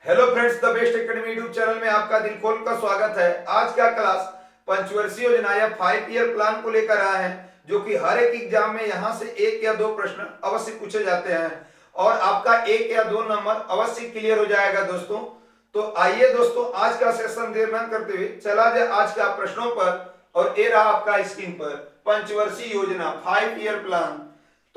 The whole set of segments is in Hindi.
Hello friends, the best academy YouTube channel में आपका दिल खोल का स्वागत है। आज का क्लास पंचवर्षीय योजना या 5 ईयर प्लान को लेकर आया है, जो कि हर एक एग्जाम में यहां से 1 या 2 प्रश्न अवश्य पूछे जाते हैं और आपका 1 या 2 नंबर अवश्य क्लियर हो जाएगा दोस्तों। तो आइए दोस्तों, आज का सेशन देर न करते हुए चला जाए आज का प्रश्नों पर। और ये रहा आपका स्क्रीन पर पंचवर्षीय योजना 5 ईयर प्लान।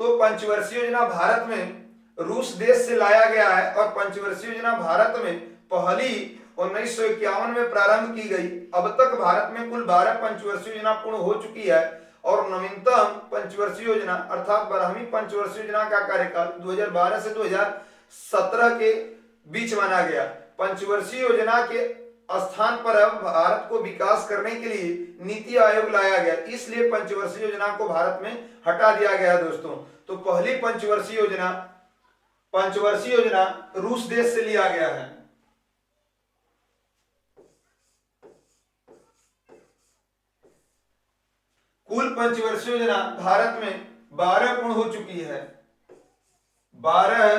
तो पंचवर्षीय योजना भारत में रूस देश से लाया गया है और पंचवर्षीय योजना भारत में पहली 1951 में प्रारंभ की गई। अब तक भारत में कुल 12 पंचवर्षीय योजना पूर्ण हो चुकी है और नवीनतम पंचवर्षीय योजना अर्थात 12वीं पंचवर्षीय योजना का कार्यकाल 2012 से 2017 के बीच माना गया। पंचवर्षीय योजना के स्थान पर अब भारत को विकास करने के लिए नीति आयोग लाया गया, इसलिए पंचवर्षीय योजना को भारत में हटा दिया गया दोस्तों। तो पहली पंचवर्षीय योजना रूस देश से लिया गया है। कुल पंचवर्षीय योजना भारत में 12 पूर्ण हो चुकी है। 12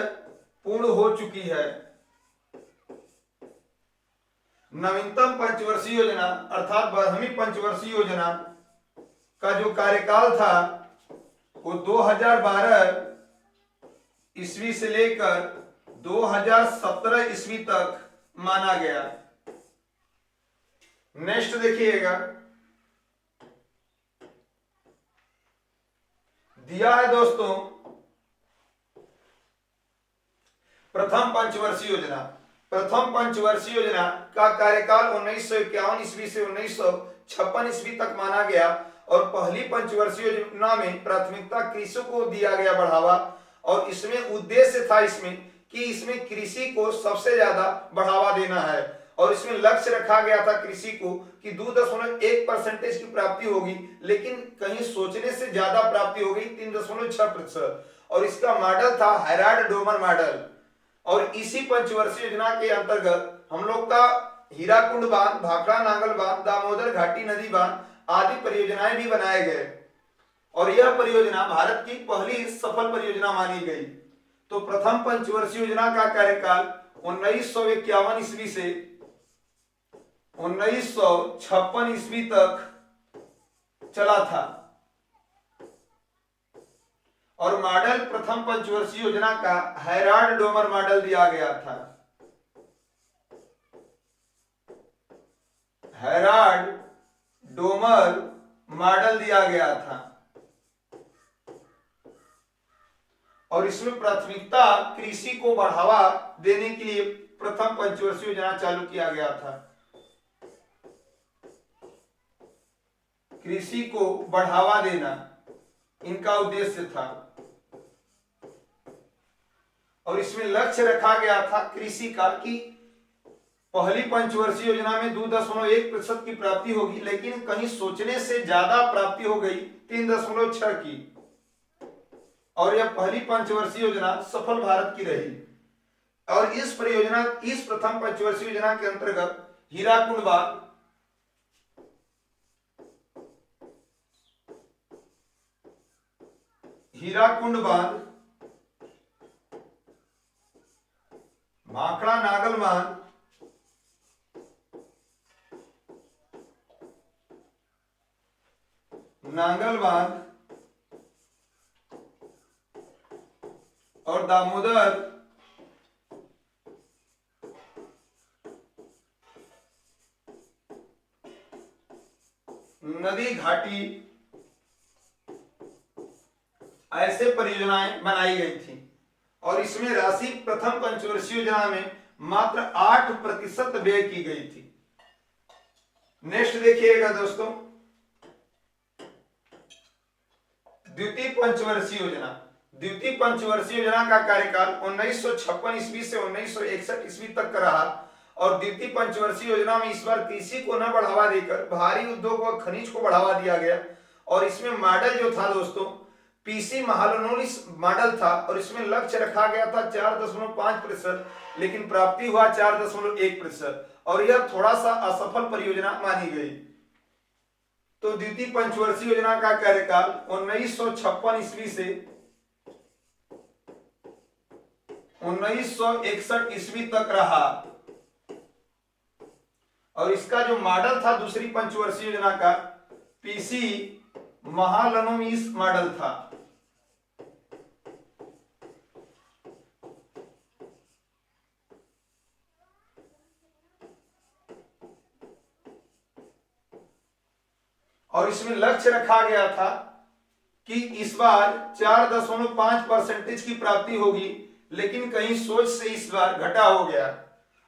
पूर्ण हो चुकी है। नवीनतम पंचवर्षीय योजना अर्थात 12वीं पंचवर्षीय योजना का जो कार्यकाल था वो 2012 ईस्वी से लेकर 2017 ईस्वी तक माना गया। नेक्स्ट देखिएगा, दिया है दोस्तों प्रथम पंचवर्षीय योजना। प्रथम पंचवर्षीय योजना का कार्यकाल 1951 ईस्वी से 1956 ईस्वी तक माना गया और पहली पंचवर्षीय योजना में प्राथमिकता कृषि को दिया गया बढ़ावा और इसमें उद्देश्य था कि इसमें कृषि को सबसे ज्यादा बढ़ावा देना है और इसमें लक्ष्य रखा गया था कृषि को कि 2.1% की प्राप्ति होगी, लेकिन कहीं सोचने से ज्यादा प्राप्ति हो गई 3.6%। और इसका मॉडल था हेराल्ड डोमर मॉडल। और इसी पंचवर्षीय योजना के अंतर्गत हम लोग का हीराकुंड बांध, भाखड़ा नांगल बांध, दामोदर घाटी नदी बांध आदि परियोजनाएं भी बनाए गए और यह परियोजना भारत की पहली सफल परियोजना मानी गई। तो प्रथम पंचवर्षीय योजना का कार्यकाल 1951 ईस्वी से 1956 ईस्वी तक चला था और मॉडल प्रथम पंचवर्षीय योजना का हेराल्ड डोमर मॉडल दिया गया था। हेराल्ड डोमर मॉडल दिया गया था और इसमें प्राथमिकता कृषि को बढ़ावा देने के लिए प्रथम पंचवर्षीय योजना चालू किया गया था। कृषि को बढ़ावा देना इनका उद्देश्य था और इसमें लक्ष्य रखा गया था कृषि का कि पहली पंचवर्षीय योजना में 2.1% की प्राप्ति होगी, लेकिन कहीं सोचने से ज्यादा प्राप्ति हो गई 3.6 की और यह पहली पंचवर्षीय योजना सफल भारत की रही। और इस प्रथम पंचवर्षीय योजना के अंतर्गत हीराकुंड बांध, भाखड़ा नागल बांध, नांगल बांध और दामोदर नदी घाटी ऐसे परियोजनाएं बनाई गई थी और इसमें राशि प्रथम पंचवर्षीय योजना में मात्र 8% व्यय की गई थी। नेक्स्ट देखिएगा दोस्तों, द्वितीय पंचवर्षीय योजना। द्वितीय पंचवर्षीय योजना का कार्यकाल 1956 ईस्वी से 1961 ईस्वी तक का रहा और द्वितीय पंचवर्षीय योजना में इस बार कृषि को न बढ़ावा देकर भारी उद्योग और खनिज को बढ़ावा दिया गया और इसमें मॉडल जो था दोस्तों पीसी महालनोबिस मॉडल था और इसमें लक्ष्य रखा गया था 4.5%, लेकिन प्राप्ति हुआ 4.1% और यह थोड़ा सा असफल परियोजना मानी गई। तो द्वितीय पंचवर्षीय योजना का कार्यकाल 1956 ईस्वी से 1961 ईस्वी तक रहा और इसका जो मॉडल था दूसरी पंचवर्षीय योजना का पीसी महालनोबिस मॉडल था। और इसमें लक्ष्य रखा गया था कि इस बार 4.5% की प्राप्ति होगी, लेकिन कहीं सोच से इस बार घटा हो गया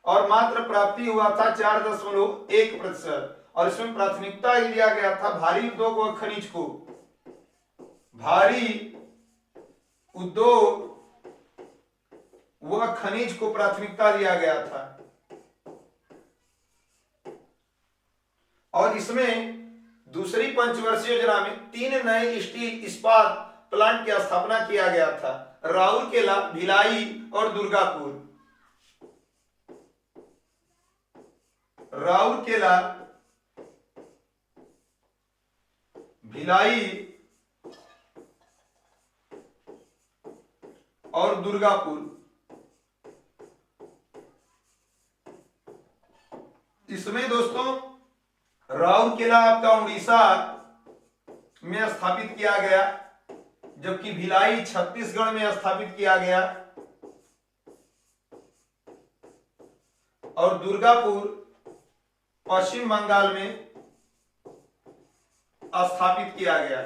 और मात्र प्राप्ति हुआ था 4.1%। और इसमें प्राथमिकता ही दिया गया था भारी उद्योग व खनिज को, भारी उद्योग व खनिज को प्राथमिकता दिया गया था। और इसमें दूसरी पंचवर्षीय योजना में 3 नए स्टील इस्पात प्लांट की स्थापना किया गया था, राउरकेला, भिलाई और दुर्गापुर। राउरकेला, भिलाई और दुर्गापुर। इसमें दोस्तों राउरकेला आपका उड़ीसा में स्थापित किया गया, जबकि भिलाई छत्तीसगढ़ में स्थापित किया गया और दुर्गापुर पश्चिम बंगाल में स्थापित किया गया।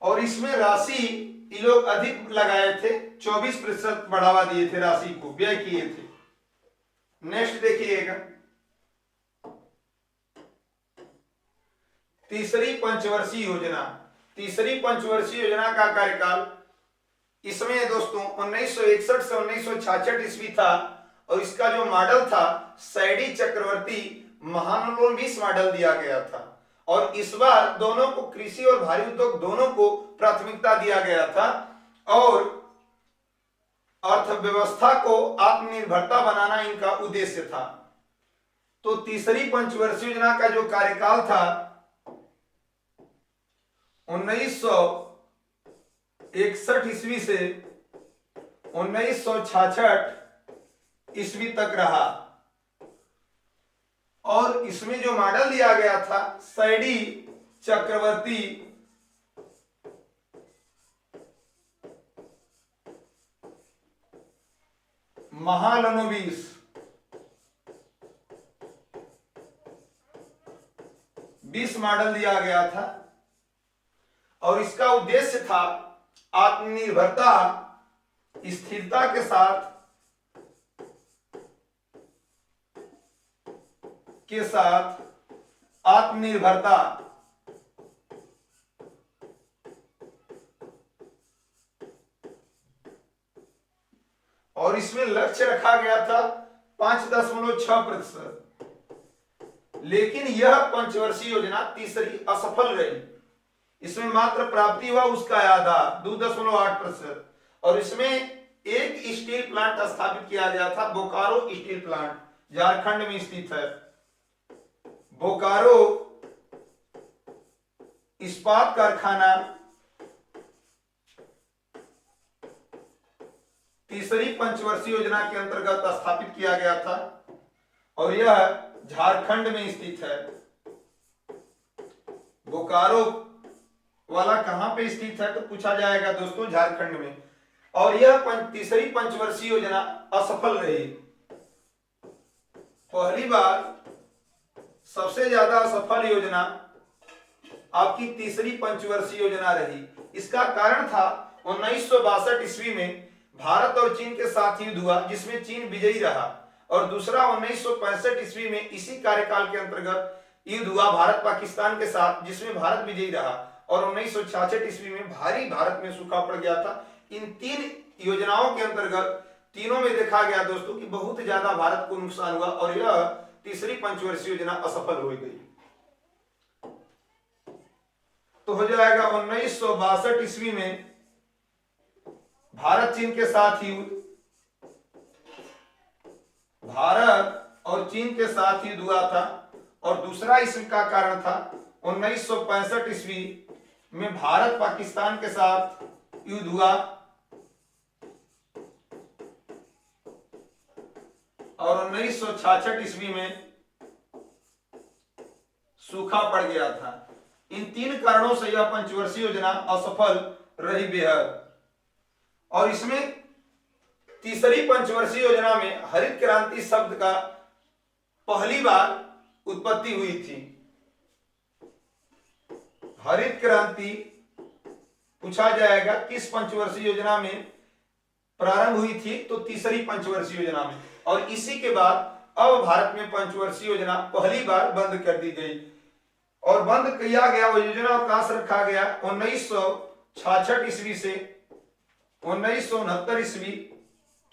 और इसमें राशि ये लोग अधिक लगाए थे, 24% बढ़ावा दिए थे, राशि को व्यय किए थे। नेक्स्ट देखिएगा तीसरी पंचवर्षीय योजना। तीसरी पंचवर्षीय योजना का कार्यकाल इसमें दोस्तों 1961 से 1966 ईस्वी था और इसका जो मॉडल था सैडी चक्रवर्ती महालनोबिस मॉडल दिया गया था। और इस बार दोनों को, कृषि और भारी उद्योग दोनों को प्राथमिकता दिया गया था और अर्थव्यवस्था को आत्मनिर्भरता बनाना इनका उद्देश्य था। तो तीसरी पंचवर्षीय योजना का जो कार्यकाल था 1961 ईस्वी से 1966 ईस्वी तक रहा और इसमें जो मॉडल दिया गया था सैडी चक्रवर्ती महालनोबिस 20 मॉडल दिया गया था और इसका उद्देश्य था आत्मनिर्भरता, स्थिरता के साथ आत्मनिर्भरता और इसमें लक्ष्य रखा गया था 5.6%। लेकिन यह पंचवर्षीय योजना तीसरी असफल रही। इसमें मात्र प्राप्ति हुआ उसका आधा 2.8%। और इसमें एक स्टील प्लांट स्थापित किया गया था, बोकारो स्टील प्लांट, झारखंड में स्थित है। बोकारो इस्पात कारखाना तीसरी पंचवर्षीय योजना के अंतर्गत स्थापित किया गया था और यह झारखंड में स्थित है। बोकारो वाला कहां पे स्थित है तो पूछा जाएगा दोस्तों, झारखंड में। और यह तीसरी पंचवर्षीय योजना असफल रही। पहली बार सबसे ज्यादा असफल योजना आपकी तीसरी पंचवर्षीय योजना रही। इसका कारण था 1962 ईस्वी में भारत और चीन के साथ युद्ध हुआ जिसमें चीन विजयी रहा और दूसरा 1965 ईस्वी में इसी कार्यकाल के अंतर्गत युद्ध हुआ भारत पाकिस्तान के साथ जिसमें भारत विजयी रहा और 1966 ईस्वी में भारी भारत में सूखा पड़ गया था। इन 3 योजनाओं के अंतर्गत तीनों में देखा गया दोस्तों कि बहुत ज्यादा भारत को नुकसान हुआ और यह तीसरी पंचवर्षीय योजना असफल हो गई। तो हो जाएगा 1962 ईस्वी में भारत चीन के साथ युद्ध, भारत और चीन के साथ युद्ध हुआ था और दूसरा इसका कारण था 1965 ईस्वी में भारत पाकिस्तान के साथ युद्ध हुआ और 1966 ईस्वी में सूखा पड़ गया था। इन 3 कारणों से यह पंचवर्षीय योजना असफल रही बेहद। और इसमें तीसरी पंचवर्षीय योजना में हरित क्रांति शब्द का पहली बार उत्पत्ति हुई थी। हरित क्रांति पूछा जाएगा किस पंचवर्षीय योजना में प्रारंभ हुई थी, तो तीसरी पंचवर्षीय योजना में। और इसी के बाद अब भारत में पंचवर्षीय योजना पहली बार बंद कर दी गई। और बंद किया गया वो योजना अवकाश रखा गया 1966 ईस्वी से 1969 ईस्वी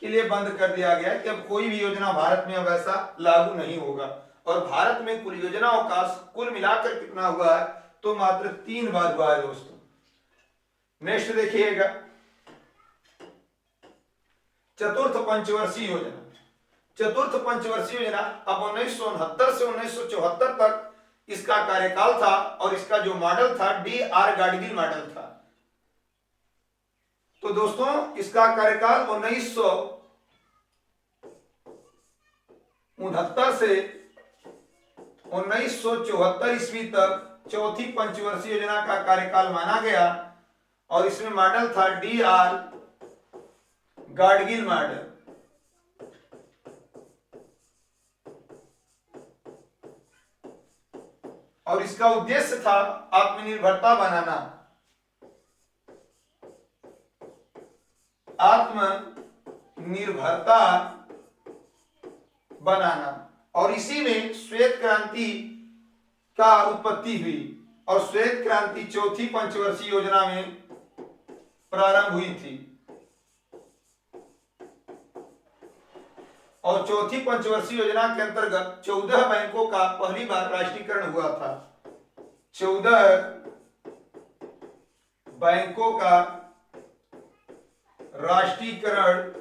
के लिए बंद कर दिया गया कि अब कोई भी योजना भारत में अब ऐसा लागू नहीं होगा। और भारत में कुल योजना अवकाश कुल मिलाकर कितना हुआ है, तो मात्र 3 बार हुआ है दोस्तों। नेक्स्ट देखिएगा, चतुर्थ पंचवर्षीय योजना। चतुर्थ पंचवर्षीय योजना अब 1969 से 1974 तक इसका कार्यकाल था। और इसका जो मॉडल था डी.आर. गाडगिल मॉडल था। तो दोस्तों इसका कार्यकाल 1969 से 1974 ईस्वी तक चौथी पंचवर्षीय योजना का कार्यकाल माना गया। और इसमें मॉडल था डी.आर. गाडगिल मॉडल। और इसका उद्देश्य था आत्मनिर्भरता बनाना, आत्मनिर्भरता बनाना। और इसी में श्वेत क्रांति का उत्पत्ति हुई। और श्वेत क्रांति चौथी पंचवर्षीय योजना में प्रारंभ हुई थी। और चौथी पंचवर्षीय योजना के अंतर्गत 14 बैंकों का पहली बार राष्ट्रीयकरण हुआ था। 14 बैंकों का राष्ट्रीयकरण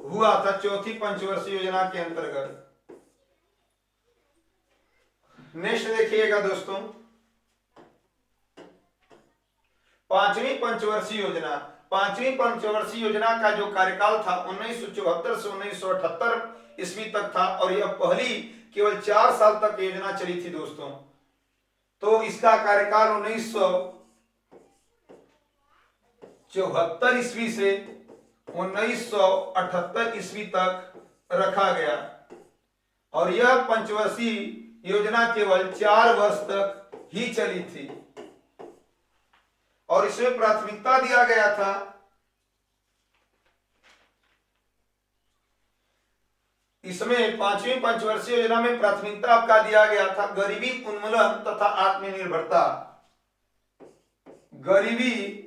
हुआ था चौथी पंचवर्षीय योजना के अंतर्गत। नेक्स्ट देखिएगा दोस्तों, पांचवी पंचवर्षीय योजना। पांचवी पंचवर्षीय योजना का जो कार्यकाल था 1974 से 1978 ईस्वी तक था। और यह पहली केवल 4 साल तक योजना चली थी दोस्तों। तो इसका कार्यकाल 1974 ईस्वी से 1978 ईस्वी तक रखा गया। और यह पंचवर्षीय योजना केवल 4 वर्ष तक ही चली थी। और इसमें प्राथमिकता दिया गया था इसमें पांचवी पंचवर्षीय योजना में प्राथमिकता आपका दिया गया था गरीबी उन्मूलन तथा आत्मनिर्भरता। गरीबी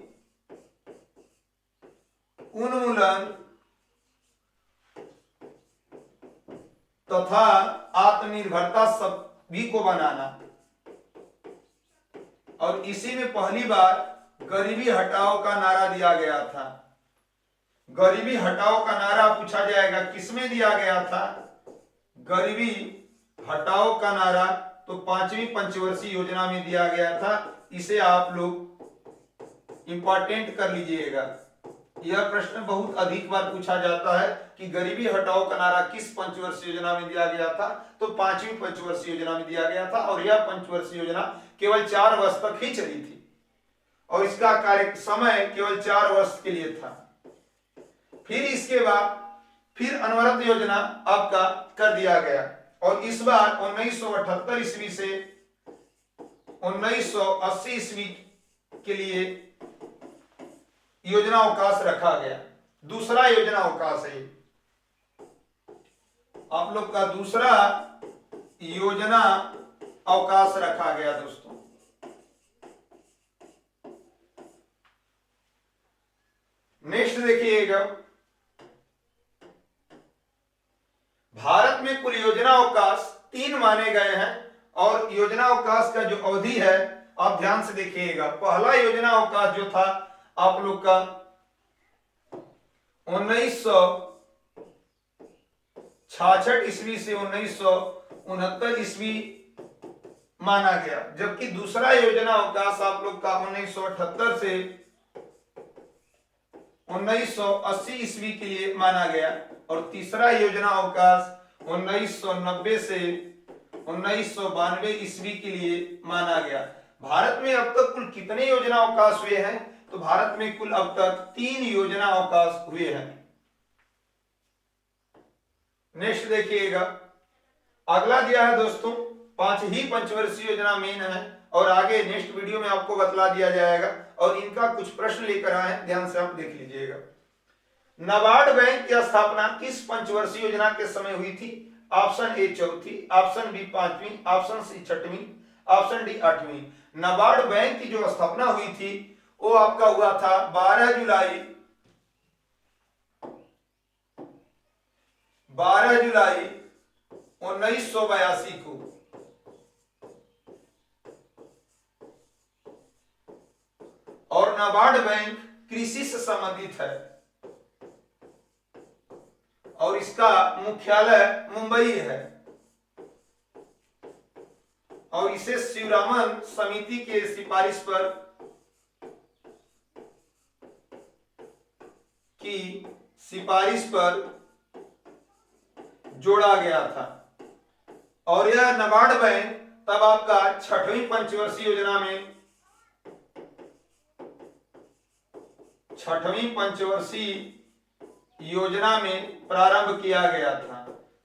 उन्मूलन तथा आत्मनिर्भरता सभी को बनाना। और इसी में पहली बार गरीबी हटाओ का नारा दिया गया था। गरीबी हटाओ का नारा पूछा जाएगा किसमें दिया गया था। गरीबी हटाओ का नारा तो पांचवी पंचवर्षीय योजना में दिया गया था। इसे आप लोग इंपॉर्टेंट कर लीजिएगा। यह प्रश्न बहुत अधिक बार पूछा जाता है कि गरीबी हटाओ का नारा किस पंचवर्षीय योजना में दिया गया था, तो पांचवी पंचवर्षीय योजना में दिया गया था। और यह पंचवर्षीय योजना केवल 4 वर्ष तक ही चली थी। और इसका कार्य समय केवल 4 वर्ष के लिए था। फिर इसके बाद फिर अनवरत योजना आपका कर दिया गया। और इस बार 1978 ईस्वी से 1980 ईस्वी के लिए योजना अवकाश रखा गया। दूसरा योजना अवकाश है आप लोग का, दूसरा योजना अवकाश रखा गया दोस्तों। नेक्स्ट देखिएगा, भारत में कुल योजना अवकाश 3 माने गए हैं। और योजना अवकाश का जो अवधि है आप ध्यान से देखिएगा। पहला योजना अवकाश जो था आप लोग का 1966 ईस्वी से 1969 ईस्वी माना गया। जबकि दूसरा योजना अवकाश आप लोग का 1978 से 1980 ईस्वी के लिए माना गया। और तीसरा योजना अवकाश 1990 से 1992 ईस्वी के लिए माना गया। भारत में अब तक कुल कितने योजना अवकाश हुए हैं? तो भारत में कुल अब तक 3 योजना अवकाश हुए हैं। नेक्स्ट देखिएगा, अगला दिया है दोस्तों 5 ही पंचवर्षीय योजना मेन है और आगे नेक्स्ट वीडियो में आपको बतला दिया जाएगा और इनका कुछ प्रश्न लेकर आए हैं, ध्यान से आप देख लीजिएगा। नाबार्ड बैंक की स्थापना किस पंचवर्षीय योजना के समय हुई थी? ऑप्शन ए चौथी, ऑप्शन बी पांचवी, ऑप्शन सी छठवीं, ऑप्शन डी आठवीं। नाबार्ड बैंक की जो स्थापना हुई थी वो आपका हुआ था 12 जुलाई 1982 को। और नाबार्ड बैंक कृषि से संबंधित है और इसका मुख्यालय मुंबई है और इसे शिवरामन समिति के सिफारिश पर जोड़ा गया था। और यह नाबार्ड बैंक तब आपका 6वीं पंचवर्षीय योजना में प्रारंभ किया गया था।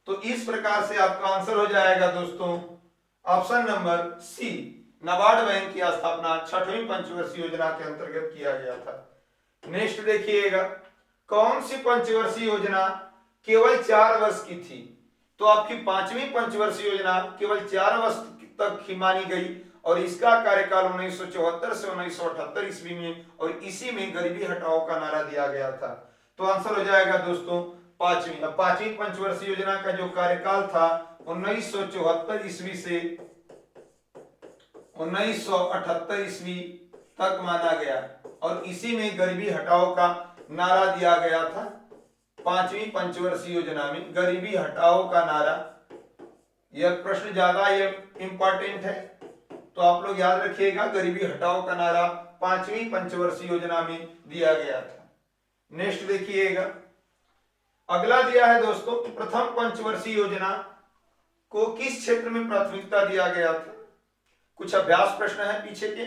तो इस प्रकार से आपका आंसर हो जाएगा दोस्तों option number C, NABARD bank की स्थापना 6वीं पंचवर्षीय योजना के अंतर्गत किया गया था। नेक्स्ट देखिएगा, कौन सी पंचवर्षीय योजना केवल 4 वर्ष की थी? तो आपकी 5वीं पंचवर्षीय योजना केवल 4 वर्ष तक ही मानी गई और इसका कार्यकाल 1974 से 1978 ईस्वी में और इसी में गरीबी हटाओ का नारा दिया गया था। तो आंसर हो जाएगा दोस्तों 5वीं। अब 5वीं पंचवर्षीय योजना का जो कार्यकाल था 1974 ईस्वी से 1978 ईस्वी तक माना गया और इसी में गरीबी हटाओ का नारा दिया गया था। 5वीं पंचवर्षीय योजना में गरीबी हटाओ का नारा, यह प्रश्न ज्यादा इंपॉर्टेंट है तो आप लोग याद रखिएगा, गरीबी हटाओ का नारा 5वीं पंचवर्षीय योजना में दिया गया था। नेक्स्ट देखिएगा, अगला दिया है दोस्तों प्रथम पंचवर्षीय योजना को किस क्षेत्र में प्राथमिकता दिया गया था? कुछ अभ्यास प्रश्न है पीछे के,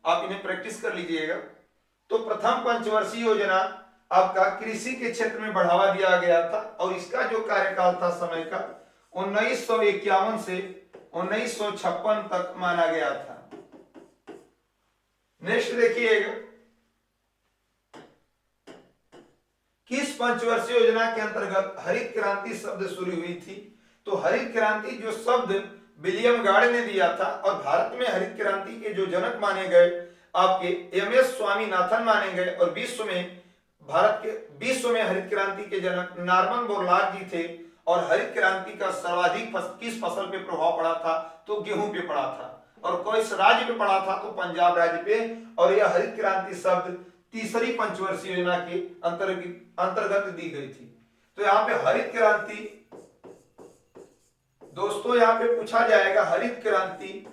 आप इन्हें प्रैक्टिस कर लीजिएगा। तो प्रथम पंचवर्षीय योजना आपका कृषि के क्षेत्र में बढ़ावा दिया गया था और इसका जो कार्यकाल था समय का 1951 से 1956 तक माना गया था। नेक्स्ट देखिएगा, किस पंचवर्षीय योजना के अंतर्गत हरित क्रांति शब्द शुरू हुई थी? तो हरित क्रांति जो शब्द विलियम गार्ड ने दिया था और भारत में हरित क्रांति के जो जनक माने गए आपके एमएस स्वामीनाथन माने गए और विश्व में हरित क्रांति के जनक नॉर्मन बोरलॉग जी थे। और हरित क्रांति का सर्वाधिक किस फसल पे प्रभाव पड़ा था? तो गेहूं पे पड़ा था। और किस राज्य पे पड़ा था? तो पंजाब राज्य पे। और यह हरित क्रांति शब्द तीसरी पंचवर्षीय योजना के अंतर्गत दी गई थी। तो यहाँ पे हरित क्रांति दोस्तों, यहाँ पे पूछा जाएगा हरित क्रांति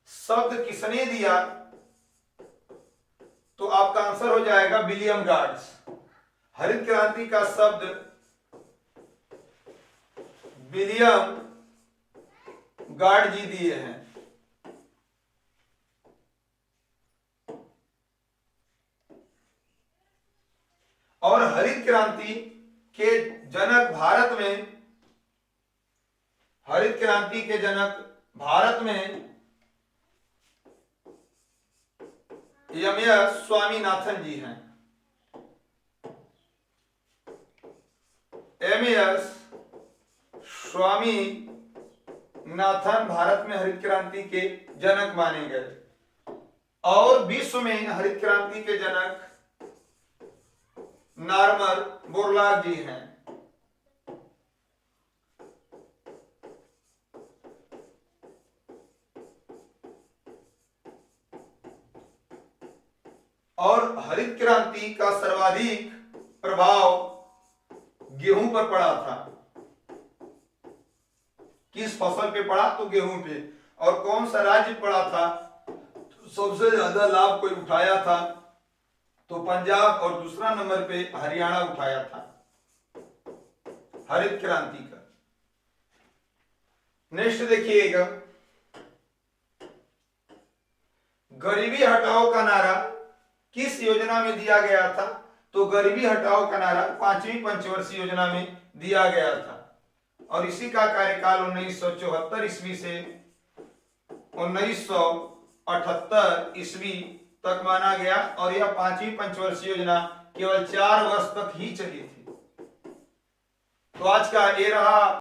शब्द किसने दिया? तो आपका आंसर हो जाएगा विलियम गार्ड। हरित क्रांति का शब्द विलियम गार्ड जी दिए हैं। और हरित क्रांति के जनक भारत में एमएस स्वामीनाथन जी हैं। एमएस स्वामीनाथन भारत में हरित क्रांति के जनक माने गए और विश्व में हरित क्रांति के जनक नॉर्मन बोरलॉग जी हैं। और हरित क्रांति का सर्वाधिक प्रभाव गेहूं पर पड़ा था। किस फसल पे पड़ा? तो गेहूं पे। और कौन सा राज्य पड़ा था? सबसे ज्यादा लाभ कोई उठाया था तो पंजाब और दूसरा नंबर पे हरियाणा उठाया था हरित क्रांति का। नेक्स्ट देखिएगा, गरीबी हटाओ का नारा किस योजना में दिया गया था? तो गरीबी हटाओ का नारा 5वीं पंचवर्षीय योजना में दिया गया था और इसी का कार्यकाल 1974 ईस्वी से 1978 ईस्वी तक माना गया और यह 5वीं पंचवर्षीय योजना केवल 4 वर्ष तक ही चली थी। तो आज का ये रहा